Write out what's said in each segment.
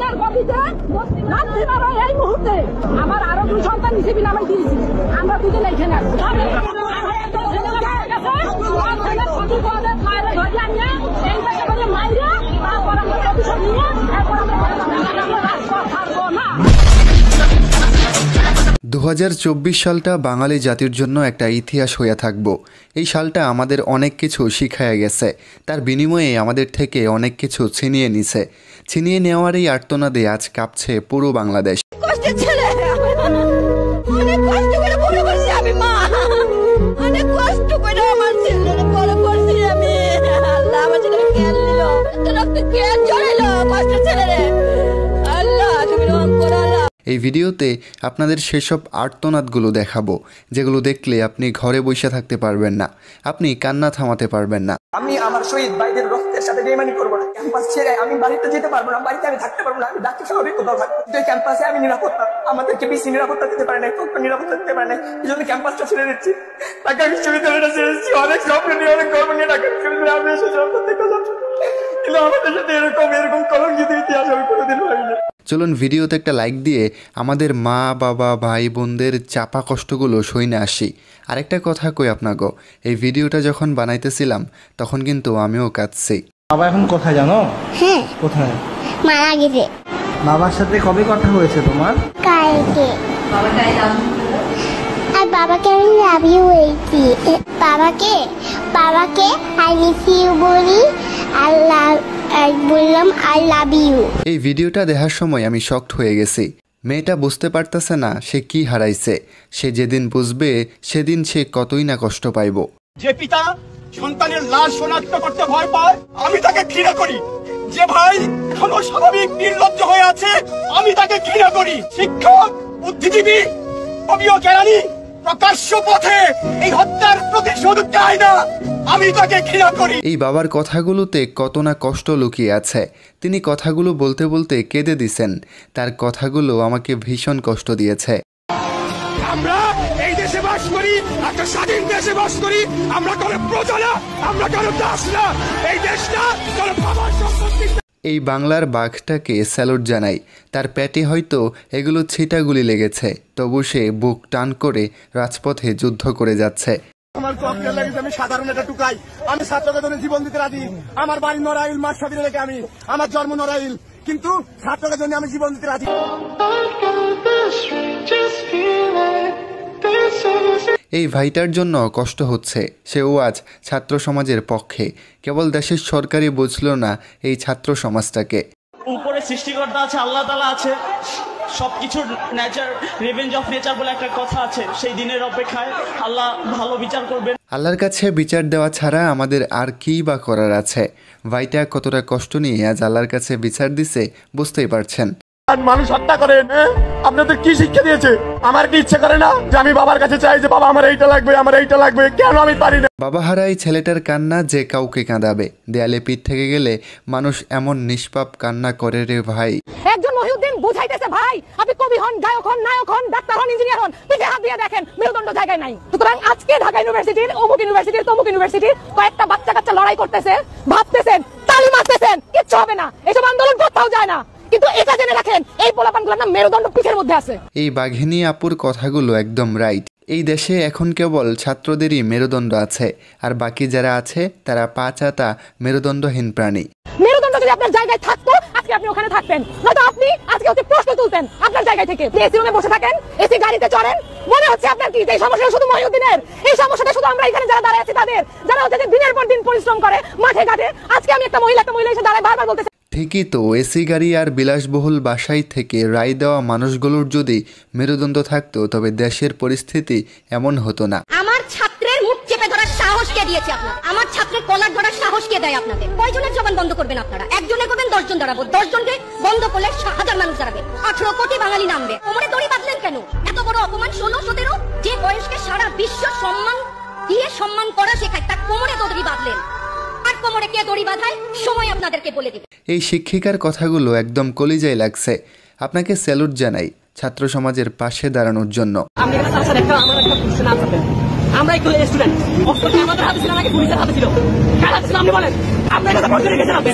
হাসিনার গদিতে লাথি মারা এই মুহূর্তে আমার আরো 2 সন্তান হিসেবে নামাই দিয়েছি। আমরা দুজন এখানে আছি। সালটা বাঙালি জাতির জন্য একটা ইতিহাস হইয়া থাকব। এই সালটা আমাদের অনেক কিছু শিখাইয়া গেছে, তার বিনিময়ে আমাদের থেকে অনেক কিছু ছিনিয়ে নিছে। ছিনিয়ে নেওয়ার এই আর্তনাদে আজ কাঁপছে পুরো বাংলাদেশ। এই ভিডিওতে আপনাদের সেসব আর্তনাদগুলো দেখাবো যেগুলো দেখলে আপনি ঘরে বসে থাকতে পারবেন না, আপনি কান্না থামাতে পারবেন না। আমি আমার শহীদ ভাইদের রক্তের সাথে বেইমানি করব না। ক্যাম্পাস ছেড়ে আমি বাড়িতে যেতে পারবো না, বাড়িতে আমি থাকতে পারবো না, আমি ডাক্তার সাহেবের কোথাও থাকবো। কিন্তু এই ক্যাম্পাসে আমি নিরাপত্তা, আমাদেরকে বেশি নিরাপত্তা দিতে পারে না, কোনো নিরাপত্তা দিতে পারে না। এই জন্য ক্যাম্পাসটা ছেড়ে দিচ্ছি, ঢাকা বিশ্ববিদ্যালয়টা ছেড়ে দিচ্ছি। অনেক স্বপ্ন নিয়ে, অনেক গর্ব নিয়ে ঢাকা বিশ্ববিদ্যালয়ে আমি এসে স্বপ্ন দেখতে যাচ্ছি, কিন্তু আমাদের সাথে এরকম কলঙ্কিত ইতিহাস আমি কোনোদিন ভাবিনি। চলুন ভিডিওতে একটা লাইক দিয়ে আমাদের মা বাবা ভাই বোনদের চাপা কষ্টগুলো সইনে আসি। আরেকটা কথা কই আপনাকে, এই ভিডিওটা যখন বানাইতেছিলাম তখন কিন্তু আমিও কাঁদছি। বাবা এখন কোথায় জানো? হ্যাঁ। কোথায়? মারা গেছে। বাবার সাথে কবে কথা হয়েছে তোমার? কালকে। আর বাবাকে আমি লাভ ইউ বলছি। বাবাকে আই মিস ইউ বলি, আল্লাহ বললাম আই লাভ ইউ। এই ভিডিওটা দেখার সময় আমি শকড হয়ে গেছি। মেয়েটা বুঝতে পারতেছে না সে কি হারাইছে। সে যেদিন বুঝবে সেদিন সে কতই না কষ্ট পাইব। যে পিতা সন্তানের লাশ শনাক্ত করতে ভয় পায়, আমি তাকে ঘৃণা করি। যে ভাই এখনো স্বাভাবিক নির্লজ্জ হয়ে আছে, আমি তাকে ঘৃণা করি। শিক্ষক, বুদ্ধিজীবী, কবি ও জ্ঞানী প্রকাশ্য পথে এই হত্যার প্রতিশোধ চায় না, আমি তাকে ঘৃণা করি। এই বাবার কথাগুলোতে কত না কষ্ট লুকিয়ে আছে। তিনি কথাগুলো বলতে বলতে কেঁদে দিছেন। তার কথাগুলো আমাকে ভীষণ কষ্ট দিয়েছে। আমরা এই দেশে বাস করি, একটা স্বাধীন দেশে বাস করি। আমরা কোনো প্রজা না, আমরা কোনো দাস না। এই দেশটা কোনো বাবার সম্পত্তি। এই বাংলার বাঘটাকে স্যালুট জানাই। তার পেটে হয়তো এগুলো ছিটাগুলি লেগেছে, তবু সে বুক টান করে রাজপথে যুদ্ধ করে যাচ্ছে। আমার ককটেল লাগেছে, আমি সাধারণ একটা টুকাই। আমি ছাত্রদের জন্য জীবন দিতে রাজি। আমার বাড়ি নড়াইল, মার স্বাধীন রেখে আমি, আমার জন্ম নড়াইল, কিন্তু ছাত্রদের জন্য আমি জীবন দিতে রাজি। এই ভাইটার জন্য কষ্ট হচ্ছে। সেও আজ ছাত্র সমাজের পক্ষে। কেবল দেশের সরকারই বুঝল না এই ছাত্র সমাজটাকে। উপরে সৃষ্টিকর্তা আছে, আল্লাহ তাআলা আছে, সবকিছুর নেচার, রিভেঞ্জ অফ নেচার বলে একটা কথা আছে। সেই দিনের অপেক্ষায় আল্লাহ ভালো বিচার করবেন। আল্লাহর কাছে বিচার দেওয়া ছাড়া আমাদের আর কি বা করার আছে। ভাইটা কতটা কষ্ট নিয়ে আজ আল্লাহর কাছে বিচার দিছে বুঝতেই পারছেন। মানুষ হত্যা করেন, আপনাদের কি শিক্ষা দিয়েছে? আমার কি ইচ্ছে করে না যে আমি বাবার কাছে চাই যে বাবা আমার এইটা লাগবে, আমার এইটা লাগবে, কেন আমি পারি না? বাবা হারাই ছেলেটার কান্না যে কাউকে কাঁদাবে। দেয়ালে পিঠ থেকে গেলে মানুষ এমন নিষ্পাপ কান্না করে রে ভাই। একজন মহিউদ্দিন বুঝাইতেছে, ভাই আপনি কবি হন, গায়ক হন, নায়ক হন, ডাক্তার হন, ইঞ্জিনিয়ার হন, পিঠে হাত দিয়ে দেখেন মেরুদণ্ড জায়গায় নাই। সুতরাং আজকে ঢাকা ইউনিভার্সিটির, অমুক ইউনিভার্সিটির, তমুক ইউনিভার্সিটির কয়েকটা বাচ্চা কাচ্চা লড়াই করতেছে, ভাবতেছেন, তালি মারতেছেন, কিচ্ছু হবে না, এসব আন্দোলন কোথাও যায় না। কিন্তু এটা জেনে রাখেন, এই পোলাপানগুলোর না মেরুদণ্ড পিঠের মধ্যে আছে। এই বাঘিনী আপুর কথাগুলো একদম রাইট। এই দেশে এখন কেবল ছাত্রদেরই মেরুদণ্ড আছে, আর বাকি যারা আছে তারা পাঁচাতা মেরুদণ্ডহীন প্রাণী। মেরুদণ্ড যদি আপনার জায়গায় থাকতো আজকে আপনি ওখানে থাকতেন, নয়তো আপনি আজকে হচ্ছে প্রশ্ন তুলতেন আপনার জায়গায় থেকে। এসি রুমে বসে থাকেন, এসি গাড়িতে চড়েন, মনে হচ্ছে আপনার কি এই সমস্যা শুধু মহিউদ্দিনের? এই সমস্যাটা শুধু আমরা এখানে যারা দাঁড়ায় আছি তাদের, যারা হচ্ছে দিনের পর দিন পরিশ্রম করে মাঠে ঘাটে। আজকে আমি একটা মহিলা এসে দাঁড়ায় বারবার বলতেছে। ঠিকই তো, এসি গাড়ি আর বিলাসবহুল বাসায় থেকে রায় দেওয়া মানুষগুলোর যদি মেরুদণ্ড থাকতো তবে দেশের পরিস্থিতি এমন হতো না। আমার ছাত্রের মুখ চেপে ধরার সাহস কে দিয়েছে আপনার? আমার ছাত্রের কলার ধরার সাহস কে দেয় আপনাদের? কয়জনের জবান বন্ধ করবেন আপনারা? একজনে করবেন, 10 জন দাঁড়াবো। 10 জনকে বন্ধ করলে 1000 মানুষ দাঁড়াবে, 18 কোটি বাঙালি নামবে। কোমরে দড়ি বাঁধলেন কেন? এত বড় অপমান 16-17 যে বয়সকে সারা বিশ্ব সম্মান দিয়ে সম্মান করা শেখায়, তার কোমরে দড়ি বাঁধলেন। আর কোমরে কে দড়ি বাঁধায় সময় আপনাদেরকে বলে দিবে। এই শিক্ষিকার কথাগুলো একদম কলিজায় লাগছে। আপনাকে স্যালুট জানাই ছাত্র সমাজের পাশে দাঁড়ানোর জন্য। আমরা একটু স্টুডেন্ট, অস্ত্র কি আমাদের হাতে ছিল নাকি পুলিশের হাতে ছিল? কার হাতে ছিল আপনি বলেন? আপনার কাছে প্রশ্ন রেখেছেন আপনি?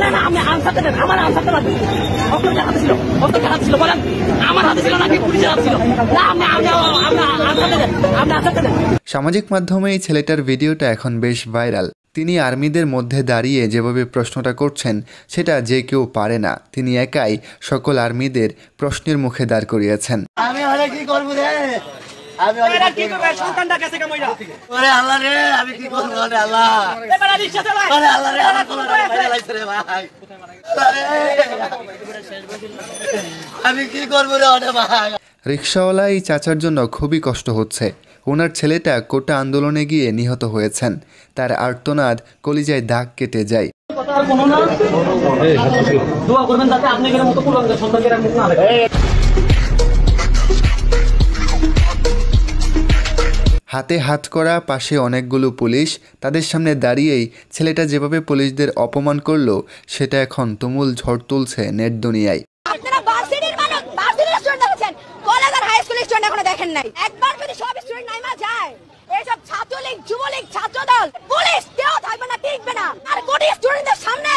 না না, আপনি আনসারটা দেন, আমার আনসারটা লাগবে। অস্ত্র কার হাতে ছিল? অস্ত্র কার হাতে ছিল বলেন? আমার হাতে ছিল নাকি পুলিশের হাতে ছিল? না, আপনি আনসারটা দেন, আপনি আনসারটা দেন। সামাজিক মাধ্যমে এই ছেলেটার ভিডিওটা এখন বেশ ভাইরাল। তিনি আর্মিদের মধ্যে দাঁড়িয়ে যেভাবে প্রশ্নটা করছেন সেটা যে কেউ পারে না। তিনি একাই সকল আর্মিদের প্রশ্নের মুখে দাঁড় করিয়েছেন। আমি হলে কি করবো রে? আমি হলে কি করবো? সন্তানটা কাছে কামাইরা। ওরে আল্লাহ রে, আমি কি করবো রে আল্লাহ? এবারে রিকশা চালায়। ওরে আল্লাহ রে, আমার কোন বাইরে লাইছে রে ভাই। আমি কি করবো রে ওরে ভাই? রিকশাওয়ালা এই চাচার জন্য খুবই কষ্ট হচ্ছে। ওনার ছেলেটা কোটা আন্দোলনে গিয়ে নিহত হয়েছেন। তার আর্তনাদ কলিজায় দাগ কেটে যায়। দোয়া করবেন যাতে আপনাদের মতো কুলাঙ্গার সন্তানদের মুখ না লাগে। হাতে হাত করা, পাশে অনেকগুলো পুলিশ, তাদের সামনে দাঁড়িয়েই ছেলেটা যেভাবে পুলিশদের অপমান করলো সেটা এখন তুমুল ঝড় তুলছে নেট দুনিয়ায়। আপনারা ভার্সিটির মানুষ, ভার্সিটির স্টুডেন্ট দেখেছেন, কলেজ আর হাই স্কুলের স্টুডেন্ট এখনো দেখেন নাই। একবার যদি সব স্টুডেন্ট নাইমা যায়, এইসব ছাত্রলীগ, যুবলীগ, ছাত্রদল, পুলিশ কেউ থাকবে না, টিকবে না। আর কোটি স্টুডেন্টদের সামনে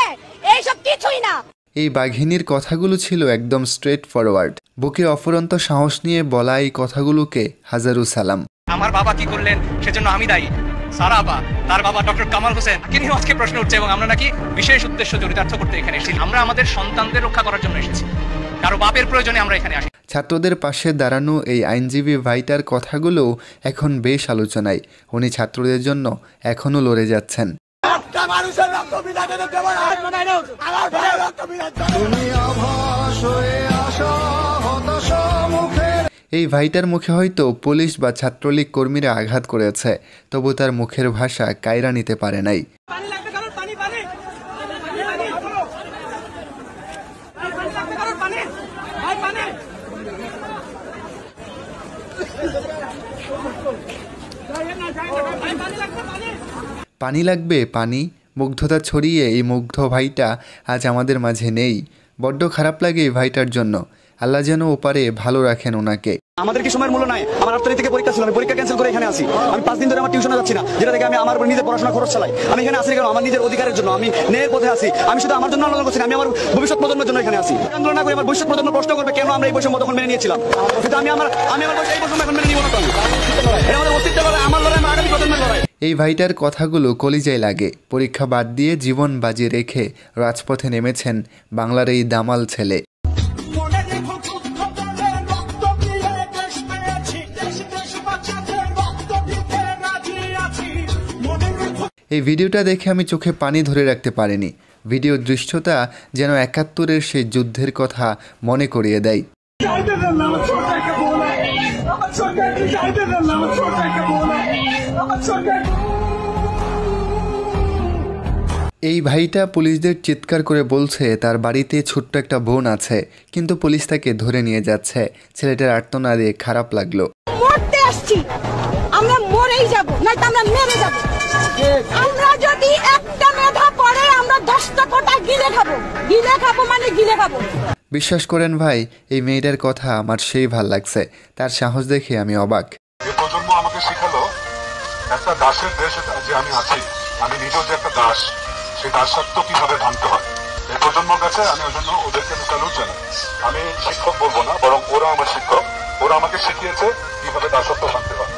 এইসব কিছুই না। এই বাঘিনীর কথাগুলো ছিল একদম স্ট্রেট ফরওয়ার্ড। বুকে অফুরন্ত সাহস নিয়ে বলা এই কথাগুলোকে হাজারো সালাম। আমার বাবা কি করলেন সেজন্য আমি দায়ী। সারাবা তার বাবা ডক্টর কামাল হোসেন নিয়ে আজকে প্রশ্ন উঠছে এবং আমরা নাকি বিশেষ উদ্দেশ্য চরিতার্থ করতে এখানে এসেছি। আমরা আমাদের সন্তানদের রক্ষা করার জন্য এসেছি, কারো বাপের প্রয়োজনে আমরা এখানে আসি। ছাত্রদের পাশে দাঁড়ানো এই আইনজীবী ভাইটার কথাগুলো এখন বেশ আলোচনায়। উনি ছাত্রদের জন্য এখনো লড়ে যাচ্ছেন। এই ভাইটার মুখে হয়তো পুলিশ বা ছাত্রলীগ কর্মীরা আঘাত করেছে, তবু তার মুখের ভাষা কায়রা নিতে পারে নাই। পানি লাগবে পানি, মুগ্ধতা ছড়িয়ে এই মুগ্ধ ভাইটা আজ আমাদের মাঝে নেই। বড্ড খারাপ লাগে এই ভাইটার জন্য। আল্লাহ যেন ওপারে ভালো রাখেন ওনাকে। আমাদের কি সময়ের মূল্য নাই? আমার 8 তারিখ থেকে পরীক্ষা ছিল, আমি পরীক্ষা ক্যান্সেল করে এখানে আসি। আমি 5 দিন ধরে আমার টিউশনে যাচ্ছি না, যেটা থেকে আমি আমার নিজের পড়াশোনা খরচ চালাই। আমি এখানে আসি কেন? আমার নিজের অধিকারের জন্য, আমি ন্যায়ের পথে আসি। আমি শুধু আমার জন্য আন্দোলন করছি না, আমি আমার ভবিষ্যৎ প্রজন্মের জন্য এখানে আসি। আন্দোলন না করে আমার ভবিষ্যৎ প্রজন্ম প্রশ্ন করবে কেন আমরা এই বৈষম্য তখন মেনে নিয়েছিলাম। কিন্তু আমি আমার এই বৈষম্য এখন মেনে নিব না। এটা আমাদের অস্তিত্বের লড়াই, আমার লড়াই, আমার আগামী প্রজন্মের লড়াই। এই ভাইটার কথাগুলো কলিজায় লাগে। পরীক্ষা বাদ দিয়ে জীবন বাজি রেখে রাজপথে নেমেছেন বাংলার এই দামাল ছেলে। এই ভিডিওটা দেখে আমি চোখে পানি ধরে রাখতে পারিনি। ভিডিওর দৃশ্যটা যেন ৭১-এর সেই যুদ্ধের কথা মনে করিয়ে দেয়। এই ভাইটা পুলিশদের চিৎকার করে বলছে তার বাড়িতে ছোট্ট একটা বোন আছে, কিন্তু পুলিশ তাকে ধরে নিয়ে যাচ্ছে। ছেলেটার আর্তনাদে খারাপ লাগলো। মরতে আসছি, আমরা মরেই যাব, নয়তো আমরা মেরে যাব। আমরা যদি একটা মেধা পড়ে আমরা 10টা কোটা গিলে খাবো মানে গিলে খাবো। বিশ্বাস করেন ভাই, এই মেয়েটার কথা আমার সেই ভাল লাগছে। তার সাহস দেখে আমি অবাক। এই প্রজন্ম আমাকে শেখালো একটা দাসের দেশে যে আমি আছি, আমি নিজেও যে একটা দাস, সেই দাসত্ব কিভাবে ভাঙতে হয়। এই প্রজন্মের কাছে আমি ওই জন্য ওদেরকে স্যালুট জানাই। আমি শিক্ষক বলবো না, বরং ওরা আমার শিক্ষক। ওরা আমাকে শিখিয়েছে কিভাবে দাসত্ব ভাঙতে হয়।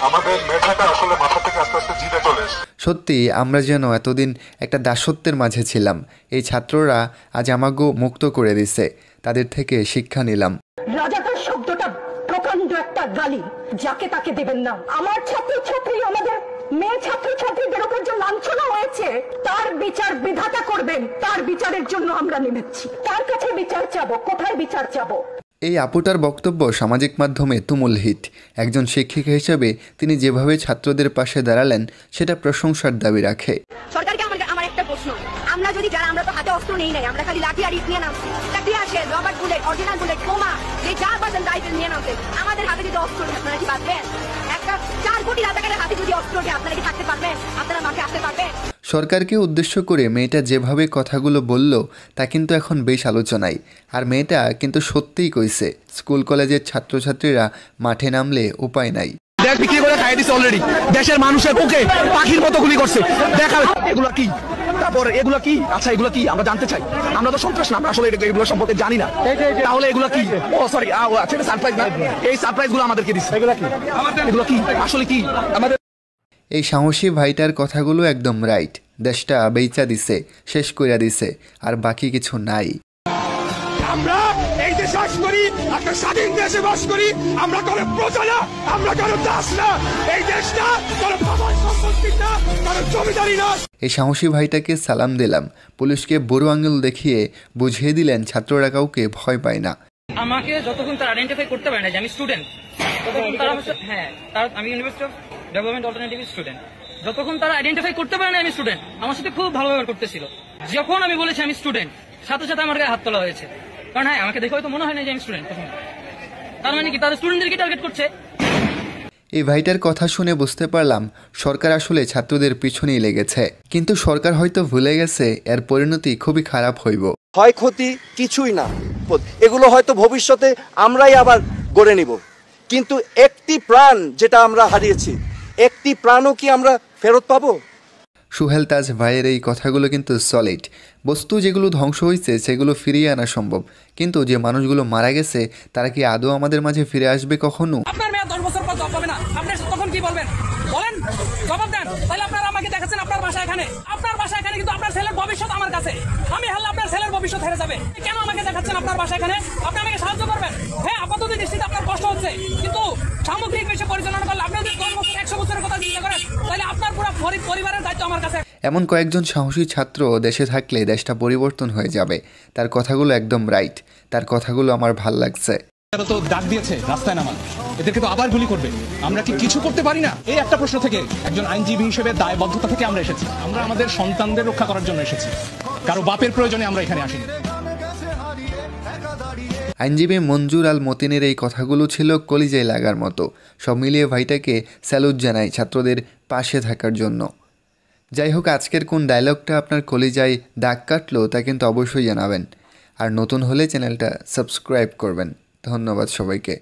আমাদের মেধাটা আসলে মাথা থেকে আস্তে আস্তে জিতে চলে এসেছে। সত্যি আমরা যেন এতদিন একটা দাসত্বের মাঝে ছিলাম। এই ছাত্ররা আজ আমাকে মুক্ত করে দিছে, তাদের থেকে শিক্ষা নিলাম। রাজাকার শব্দটা প্রকাণ্ড একটা গালি, যাকে তাকে দেবেন না। আমার ছাত্রছাত্রী, আমাদের মেয়ে ছাত্রছাত্রীদের উপর যে লাঞ্ছনা হয়েছে তার বিচার বিধাতা করবেন। তার বিচারের জন্য আমরা নেমেছি। তার কাছে বিচার চাবো, কোথায় বিচার চাবো? এই আপুটার বক্তব্য সামাজিক মাধ্যমে তুমুল হিট। একজন শিক্ষিকা হিসেবে তিনি যেভাবে ছাত্রদের পাশে দাঁড়ালেন সেটা প্রশংসার দাবি রাখে। সরকারকে আমার একটা প্রশ্ন, আমরা যদি যারা, আমরা তো হাতে অস্ত্র নেই নাই, আমরা খালি লাঠি আর ইট নিয়ে নামছি, লাঠি আসে, রবার বুলেট, অরিজিনাল বুলেট, বোমা, যে যা পাচ্ছেন রাইফেল নিয়ে নামছে। আমাদের হাতে যদি অস্ত্র নেই, আপনারা কি পারবেন? একটা 4 কোটি রাজাকারের হাতে যদি অস্ত্র নেই, আপনারা কি থাকতে পারবেন? আপনারা মাঠে আসতে পারবেন? সরকারকে উদ্দেশ্য করে মেয়েটা যেভাবে কথাগুলো বলল তা কিন্তু এখন বেশ আলোচনায়। আর মেয়েটা কিন্তু সত্যিই কইছে, স্কুল কলেজের ছাত্রছাত্রীরা মাঠে নামলে উপায় নাই। দেশ বিক্রি করে খাইয়ে দিচ্ছে অলরেডি, দেশের মানুষের বুকে পাখির মতো গুলি করছে। দেখা এগুলো কি, তারপর এগুলো কি, আচ্ছা এগুলো কি আমরা জানতে চাই। আমরা তো সন্ত্রাস না, আমরা আসলে এগুলো সম্পর্কে জানি না, তাহলে এগুলো কি? ও সরি, আচ্ছা এটা সারপ্রাইজ না, এই সারপ্রাইজ গুলো আমাদেরকে দিচ্ছে। এগুলো কি আসলে কি আমাদের? এই সাহসী ভাইটার কথাগুলো একদম রাইট। দেশটা বেচা দিছে, শেষ কইরা দিছে, আর বাকি কিছু নাই। আমরা এই দেশে বাস করি, একটা স্বাধীন দেশে বাস করি, আমরা কোনো প্রজা না, আমরা কোনো দাস না, এই দেশটা কোনো বাবার সম্পত্তি না, কোনো জমিদারি না। এই সাহসী ভাইটাকে সালাম দিলাম। পুলিশকে বুড়ো আঙুল দেখিয়ে বুঝিয়ে দিলেন ছাত্ররা কাউকে ভয় পায় না। আমাকে যতক্ষণ তারা আইডেন্টিফাই করতে পারে না যে আমি স্টুডেন্ট, ততক্ষণ তারা আমি university of development alternative student, যতক্ষণ তারা আইডেন্টিফাই করতে পারে না আমি স্টুডেন্ট, আমার সাথে খুব ভালো ব্যবহার করতেছিল। যখন আমি বলেছি আমি স্টুডেন্ট, সাথে সাথে আমার গায়ে হাত তোলা হয়েছে। কারণ আমাকে দেখে হয়তো মনে হয় না যে আমি স্টুডেন্ট, তার মানে কি তারা স্টুডেন্টদেরকে টার্গেট করছে। এই ভাইটার কথা শুনে বুঝতে পারলাম সরকার আসলে ছাত্রদের পিছনেই লেগেছে, কিন্তু সরকার হয়তো ভুলে গেছে এর পরিণতি খুবই খারাপ হইব। ক্ষয়ক্ষতি কিছুই না, এগুলো হয়তো ভবিষ্যতে আমরাই আবার গড়ে নিব, কিন্তু একটি প্রাণ যেটা আমরা হারিয়েছি, একটি প্রাণও কি আমরা ফেরত পাবো? সুহেল তাজ ভাইয়ের এই কথাগুলো কিন্তু সলিড। বস্তু যেগুলো ধ্বংস হয়েছে সেগুলো ফিরিয়ে আনা সম্ভব, কিন্তু যে মানুষগুলো মারা গেছে তারা কি আদৌ আমাদের মাঝে ফিরে আসবে কখনো? আপনার মেয়ে 10 বছর পর জব পাবে না, আপনি তখন কি বলবেন বলেন? জবাব দেন। তাহলে আপনারা আমাকে দেখাচ্ছেন আপনার বাসা এখানে, আপনার বাসা এখানে, কিন্তু আপনার ছেলের ভবিষ্যৎ আমার কাছে। আমি হারলে আপনার ছেলের ভবিষ্যৎ হেরে যাবে। কেন আমাকে দেখাচ্ছেন আপনার বাসা এখানে? আপনি আমাকে সাহায্য করবেন। হ্যাঁ, আপাতত দৃষ্টিতে আপনার কষ্ট হচ্ছে, কিন্তু সামগ্রিক বিষয় পরিচালনা করলে আপনি যদি 10 বছর 100 বছরের কথা চিন্তা করেন, তাহলে আপনার পুরো পরিবারের দায়িত্ব আমার কাছে। এমন কয়েকজন সাহসী ছাত্র দেশে থাকলে দেশটা পরিবর্তন হয়ে যাবে। তার কথাগুলো একদম রাইট, তার কথাগুলো আমার ভাল লাগছে। তারা তো ডাক দিয়েছে রাস্তায় নামান, এদেরকে তো আবার গুলি করবে, আমরা কি কিছু করতে পারি না? এই একটা প্রশ্ন থেকে একজন আইনজীবী হিসেবে দায়বদ্ধতা থেকে আমরা এসেছি। আমরা আমাদের সন্তানদের রক্ষা করার জন্য এসেছি, কারো বাপের প্রয়োজনে আমরা এখানে আসিনি। আইনজীবী মঞ্জুর আল মতিনের এই কথাগুলো ছিল কলিজায় লাগার মতো। সব মিলিয়ে ভাইটাকে স্যালুট জানাই ছাত্রদের পাশে থাকার জন্য। যাই হোক, আজকের কোন ডায়লগটা আপনার কলিজায় দাগ কাটলো তা কিন্তু অবশ্যই জানাবেন। আর নতুন হলে চ্যানেলটা সাবস্ক্রাইব করবেন। ধন্যবাদ সবাইকে।